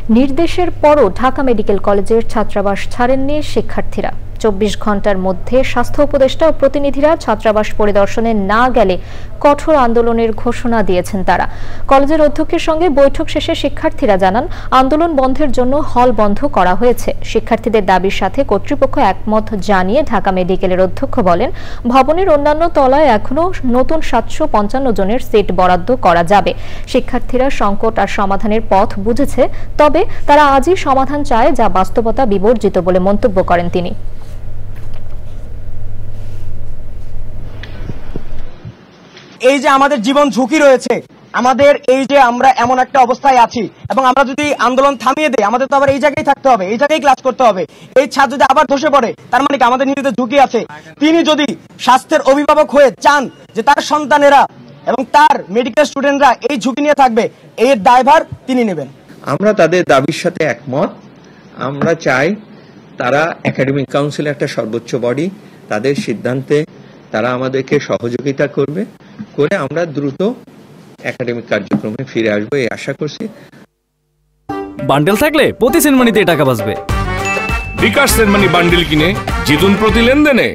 নির্দেশের পরও ঢাকা মেডিকেল কলেজের ছাত্রাবাস ছাড়েননি শিক্ষার্থীরা। 24 ঘন্টার মধ্যে স্বাস্থ্য উপদেষ্টা ও প্রতিনিধিরা ছাত্রাবাস পরিদর্শনে না গেলে কঠোর আন্দোলনের ঘোষণা দিয়েছেন তারা। কলেজের অধ্যক্ষের সঙ্গে বৈঠক শেষে শিক্ষার্থীরা জানান, আন্দোলন বন্ধের জন্য হল বন্ধ করা হয়েছে। শিক্ষার্থীদের দাবির সাথে কর্তৃপক্ষ একমত জানিয়ে ঢাকা মেডিকেলের অধ্যক্ষ বলেন, ভবনের অন্যান্য তলায় এখনও নতুন 755 জনের সিট বরাদ্দ করা যাবে। শিক্ষার্থীরা সংকট আর সমাধানের পথ বুঝেছে, তবে তারা আজই সমাধান চায়, যা বাস্তবতা বিবর্জিত বলে মন্তব্য করেন তিনি। এই যে আমাদের জীবন ঝুঁকি রয়েছে, আমাদের এই যে আমরা এমন একটা অবস্থায় আছি এবং আমরা যদি আন্দোলন থামিয়ে দেই, আমাদের তো আবার এই জায়গায় থাকতে হবে, এই জায়গায় ক্লাস করতে হবে। এই ছাত্র যদি আবার ধসে পড়ে, তার মানে কি আমাদের নিজেদের ঝুঁকি আছে। তিনি যদি স্বাস্থ্যের অভিভাবক হয়ে চান যে তার সন্তানেরা এবং তার মেডিকেল স্টুডেন্টরা এই ঝুঁকি নিয়ে থাকবে, এর দায়ভার তিনি নেবেন। আমরা তাদের দাবির সাথে একমত। আমরা চাই তারা একাডেমিক কাউন্সিল একটা সর্বোচ্চ বডি, তাদের সিদ্ধান্তে তারা আমাদেরকে সহযোগিতা করবে, করে আমরা দ্রুত একাডেমিক কার্যক্রমে ফিরে আসবো এই আশা করছি। বান্ডেল থাকলে প্রতি সেনমানিতে টাকা বাঁচবে। বিকাশ সেনমানি বান্ডেল কিনে জিতুন প্রতি লেনদেনে।